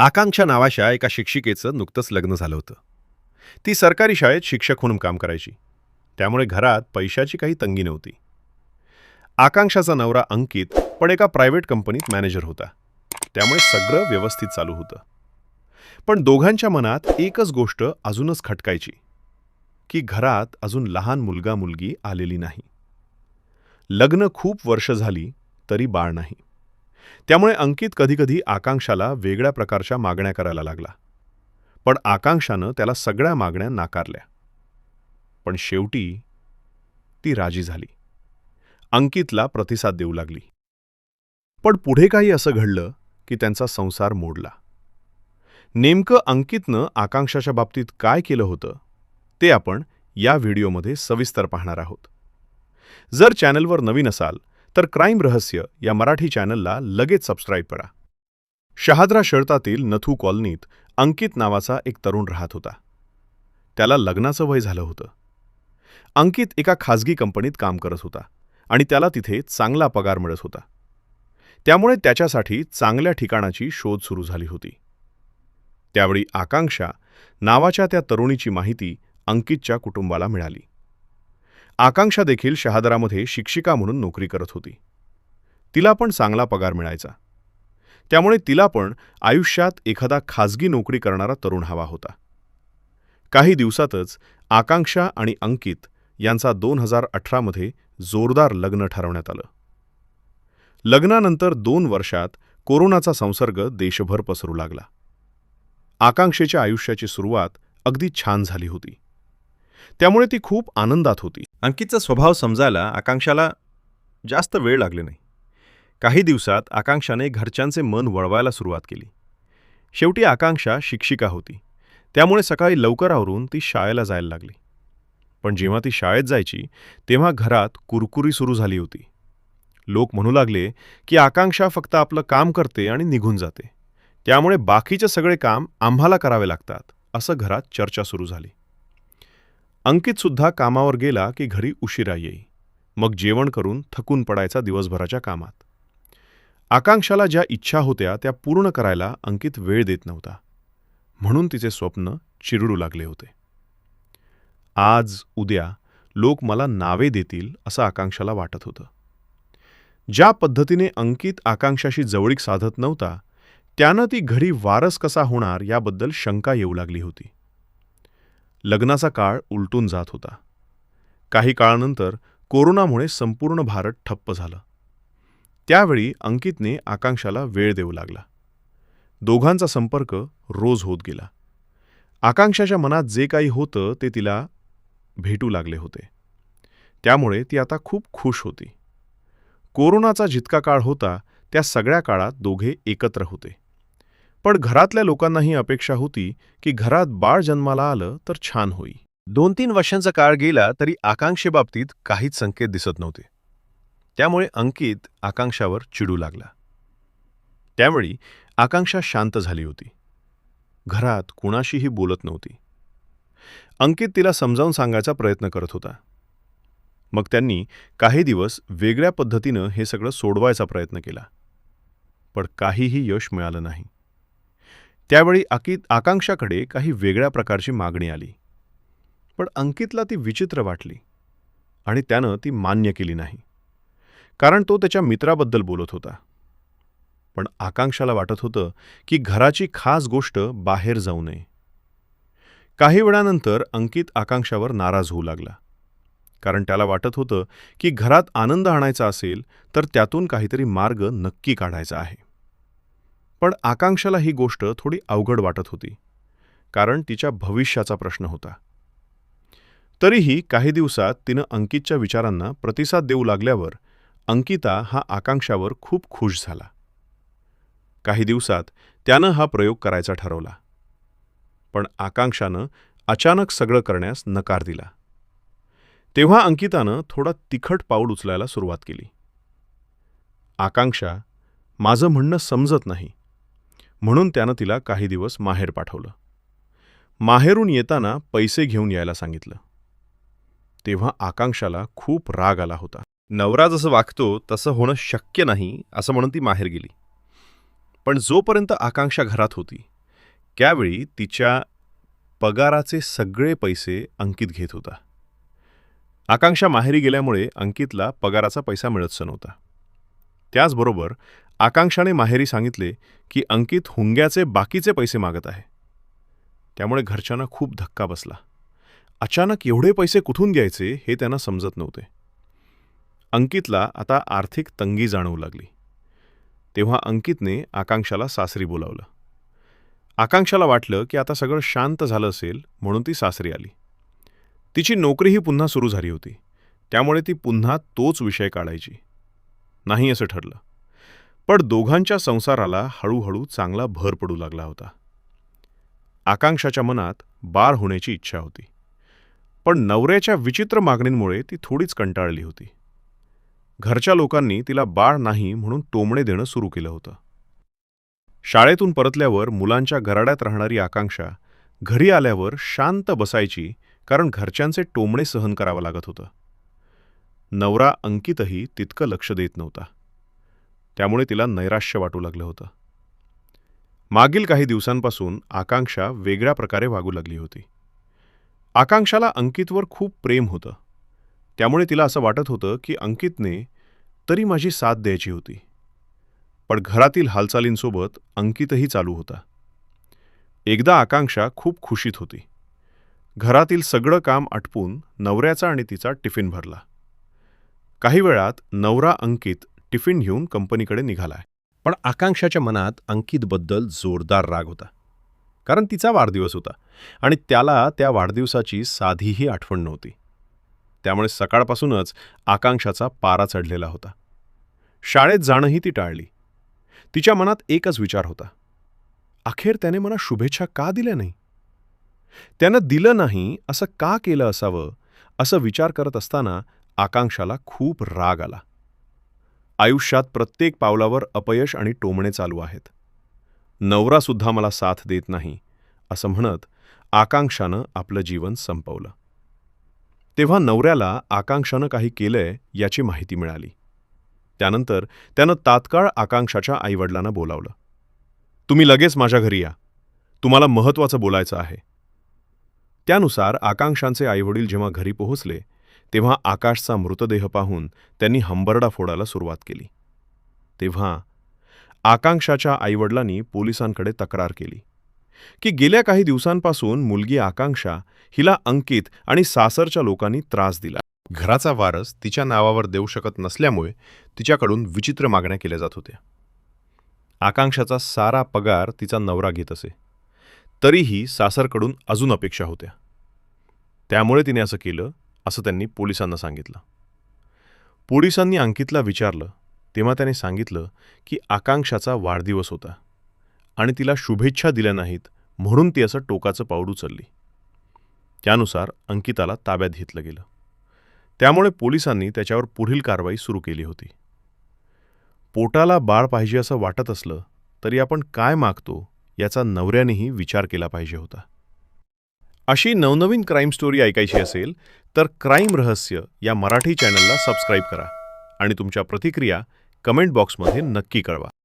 आकांक्षा नावाच्या एका शिक्षिकेचं नुकतंच लग्न झालं होतं. ती सरकारी शाळेत शिक्षक म्हणून काम करायची. त्यामुळे घरात पैशाची काही तंगी नव्हती. आकांक्षाचा नवरा अंकित पण एका प्रायव्हेट कंपनीत मॅनेजर होता. त्यामुळे सगळं व्यवस्थित चालू होतं. पण दोघांच्या मनात एकच गोष्ट अजूनच खटकायची की घरात अजून लहान मुलगा मुलगी आलेली नाही. लग्न खूप वर्ष झाली तरी बाळ नाही. त्यामुळे अंकित कधीकधी आकांक्षाला वेगळ्या प्रकारच्या मागण्या करायला लागला. पण आकांक्षानं त्याला सगळ्या मागण्या नाकारल्या. पण शेवटी ती राजी झाली. अंकितला प्रतिसाद देऊ लागली. पण पुढे काही असं घडलं की त्यांचा संसार मोडला. नेमकं अंकितनं आकांक्षाच्या बाबतीत काय केलं होतं ते आपण या व्हिडिओमध्ये सविस्तर पाहणार आहोत. जर चॅनलवर नवीन असाल तर क्राईम रहस्य या मराठी चॅनलला लगेच सबस्क्राईब करा. शहाद्रा शर्तातील नथू कॉलनीत अंकित नावाचा एक तरुण राहत होता. त्याला लग्नाचं वय झालं होतं. अंकित एका खाजगी कंपनीत काम करत होता आणि त्याला तिथे चांगला पगार मिळत होता. त्यामुळे त्याच्यासाठी चांगल्या ठिकाणाची शोध सुरू झाली होती. त्यावेळी आकांक्षा नावाच्या त्या तरुणीची माहिती अंकितच्या कुटुंबाला मिळाली. आकांक्षा देखील शहाद्रामध्ये शिक्षिका म्हणून नोकरी करत होती. तिला पण चांगला पगार मिळायचा. त्यामुळे तिला पण आयुष्यात एखादा खाजगी नोकरी करणारा तरुण हवा होता. काही दिवसातच आकांक्षा आणि अंकित यांचा 2018मध्ये जोरदार लग्न ठरवण्यात आलं. लग्नानंतर 2 वर्षात कोरोनाचा संसर्ग देशभर पसरू लागला. आकांक्षेच्या आयुष्याची सुरुवात अगदी छान झाली होती. त्यामुळे ती खूप आनंदात होती. अंकितचा स्वभाव समजायला आकांक्षाला जास्त वेळ लागले नाही. काही दिवसात आकांक्षाने घरच्यांचे मन वळवायला सुरुवात केली. शेवटी आकांक्षा शिक्षिका होती. त्यामुळे सकाळी लवकर आवरून ती शाळेला जायला लागली. पण जेव्हा ती शाळेत जायची तेव्हा घरात कुरकुरी सुरू झाली होती. लोक म्हणू लागले की आकांक्षा फक्त आपलं काम करते आणि निघून जाते. त्यामुळे बाकीचे सगळे काम आम्हाला करावे लागतात, असं घरात चर्चा सुरू झाली. अंकितसुद्धा कामावर गेला की घरी उशिरा येई. मग जेवण करून थकून पडायचा दिवसभराच्या कामात. आकांक्षाला ज्या इच्छा होत्या त्या पूर्ण करायला अंकित वेळ देत नव्हता. म्हणून तिचे स्वप्न चिरडू लागले होते. आज उद्या लोक मला नावे देतील असं आकांक्षाला वाटत होतं. ज्या पद्धतीने अंकित आकांक्षाशी जवळीक साधत नव्हता त्यानं ती घरी वारस कसा होणार याबद्दल शंका येऊ लागली होती. लग्नाचा काळ उलटून जात होता. काही काळानंतर कोरोनामुळे संपूर्ण भारत ठप्प झालं. त्यावेळी अंकितने आकांक्षाला वेळ देऊ लागला. दोघांचा संपर्क रोज होत गेला. आकांक्षाच्या मनात जे काही होतं ते तिला भेटू लागले होते. त्यामुळे ती आता खूप खुश होती. कोरोनाचा जितका काळ होता त्या सगळ्या काळात दोघे एकत्र होते. पण घरातल्या लोकांनाही अपेक्षा होती की घरात बाळ जन्माला आलं तर छान होई. 2-3 वर्षांचा काळ गेला तरी आकांक्षेबाबतीत काहीच संकेत दिसत नव्हते. त्यामुळे अंकित आकांक्षावर चिडू लागला. त्यावेळी आकांक्षा शांत झाली होती. घरात कुणाशीही बोलत नव्हती. अंकित तिला समजावून सांगायचा प्रयत्न करत होता. मग त्यांनी काही दिवस वेगळ्या पद्धतीनं हे सगळं सोडवायचा प्रयत्न केला. पण काहीही यश मिळालं नाही. त्यावेळी आकांक्षाकडे काही वेगळ्या प्रकारची मागणी आली. पण अंकितला ती विचित्र वाटली आणि त्यानं ती मान्य केली नाही. कारण तो त्याच्या मित्राबद्दल बोलत होता. पण आकांक्षाला वाटत होतं की घराची खास गोष्ट बाहेर जाऊ नये. काही वेळानंतर अंकित आकांक्षावर नाराज होऊ लागला. कारण त्याला वाटत होतं की घरात आनंद आणायचा असेल तर त्यातून काहीतरी मार्ग नक्की काढायचा आहे. पण आकांक्षाला ही गोष्ट थोडी अवघड वाटत होती. कारण तिच्या भविष्याचा प्रश्न होता. तरीही काही दिवसात तिनं अंकितच्या विचारांना प्रतिसाद देऊ लागल्यावर अंकिता हा आकांक्षावर खूप खुश झाला. काही दिवसात त्यानं हा प्रयोग करायचा ठरवला. पण आकांक्षानं अचानक सगळं करण्यास नकार दिला. तेव्हा अंकितानं थोडा तिखट पाऊल उचलायला सुरुवात केली. आकांक्षा, माझं म्हणणं समजत नाही, म्हणून त्यानं तिला काही दिवस माहेर पाठवलं. माहेरून येताना पैसे घेऊन यायला सांगितलं. तेव्हा आकांक्षाला खूप राग आला होता. नवरा जसं वागतो तसं होणं शक्य नाही असं म्हणून ती माहेर गेली. पण जोपर्यंत आकांक्षा घरात होती त्यावेळी तिच्या पगाराचे सगळे पैसे अंकित घेत होता. आकांक्षा माहेरी गेल्यामुळे अंकितला पगाराचा पैसा मिळतच नव्हता. त्याचबरोबर आकांक्षाने माहेरी सांगितले की अंकित हुंग्याचे बाकीचे पैसे मागत आहे. त्यामुळे घरच्यांना खूप धक्का बसला. अचानक एवढे पैसे कुठून घ्यायचे हे त्यांना समजत नव्हते. अंकितला आता आर्थिक तंगी जाणवू लागली. तेव्हा अंकितने आकांक्षाला सासरी बोलावलं. आकांक्षाला वाटलं की आता सगळं शांत झालं असेल म्हणून ती सासरी आली. तिची नोकरीही पुन्हा सुरू झाली होती. त्यामुळे ती पुन्हा तोच विषय काढायची नाही असं ठरलं. पण दोघांच्या संसाराला हळूहळू चांगला भर पडू लागला होता. आकांक्षाच्या मनात बाळ होण्याची इच्छा होती. पण नवऱ्याच्या विचित्र मागणींमुळे ती थोडीच कंटाळली होती. घरच्या लोकांनी तिला बाळ नाही म्हणून टोमणे देणं सुरू केलं होतं. शाळेतून परतल्यावर मुलांच्या घराड्यात राहणारी आकांक्षा घरी आल्यावर शांत बसायची, कारण घरच्यांचे टोमणे सहन करावं लागत होतं. नवरा अंकितही तितकं लक्ष देत नव्हता. त्यामुळे तिला नैराश्य वाटू लागलं होतं. मागील काही दिवसांपासून आकांक्षा वेगळ्या प्रकारे वागू लागली होती. आकांक्षाला अंकितवर खूप प्रेम होतं. त्यामुळे तिला असं वाटत होतं की अंकितने तरी माझी साथ द्यायची होती. पण घरातील हालचालींसोबत अंकितही चालू होता. एकदा आकांक्षा खूप खुशीत होती. घरातील सगळं काम आटपून नवऱ्याचा आणि तिचा टिफिन भरला. काही वेळात नवरा अंकित टिफिन घेऊन कंपनीकडे निघालाय. पण आकांक्षाच्या मनात अंकितबद्दल जोरदार राग होता, कारण तिचा वाढदिवस होता आणि त्याला त्या वाढदिवसाची साधीही आठवण नव्हती. त्यामुळे सकाळपासूनच आकांक्षाचा पारा चढलेला होता. शाळेत जाणंही ती टाळली. तिच्या मनात एकच विचार होता, अखेर त्याने मला शुभेच्छा का दिल्या नाही? त्यानं दिलं नाही असं का केलं असावं, असं विचार करत असताना आकांक्षाला खूप राग आला. आयुष्यात प्रत्येक पावलावर अपयश आणि टोमणे चालू आहेत. नवरासुद्धा मला साथ देत नाही असं म्हणत आकांक्षानं आपलं जीवन संपवलं. तेव्हा नवऱ्याला आकांक्षानं काही केलंय याची माहिती मिळाली. त्यानंतर त्यानं तात्काळ आकांक्षाच्या आईवडिलांना बोलावलं. तुम्ही लगेच माझ्या घरी या, तुम्हाला महत्त्वाचं बोलायचं आहे. त्यानुसार आकांक्षांचे आईवडील जेव्हा घरी पोहोचले तेव्हा आकाशचा मृतदेह पाहून त्यांनी हंबरडा फोडायला सुरुवात केली. तेव्हा आकांक्षाच्या आईवडिलांनी पोलिसांकडे तक्रार केली की गेल्या काही दिवसांपासून मुलगी आकांक्षा हिला अंकित आणि सासरच्या लोकांनी त्रास दिला. घराचा वारस तिच्या नावावर देऊ शकत नसल्यामुळे तिच्याकडून विचित्र मागण्या केल्या जात होत्या. आकांक्षाचा सारा पगार तिचा नवरा घेत असे, तरीही सासरकडून अजून अपेक्षा होत्या. त्यामुळे तिने असं केलं असं त्यांनी पोलिसांना सांगितलं. पोलिसांनी अंकितला विचारलं तेव्हा त्याने सांगितलं की आकांक्षाचा वाढदिवस होता आणि तिला शुभेच्छा दिल्या नाहीत म्हणून ती असं टोकाचं पाऊल उचलली. त्यानुसार अंकिताला ताब्यात घेतलं गेलं. त्यामुळे पोलिसांनी त्याच्यावर पुढील कारवाई सुरू केली होती. पोटाला बाळ पाहिजे असं वाटत असलं तरी आपण काय मागतो याचा नवऱ्यानेही विचार केला पाहिजे होता. अशी नवनवीन क्राईम स्टोरी ऐकायची असेल तर क्राईम रहस्य या मराठी चॅनलला सबस्क्राईब करा आणि तुमच्या प्रतिक्रिया कमेंट बॉक्समध्ये नक्की कळवा.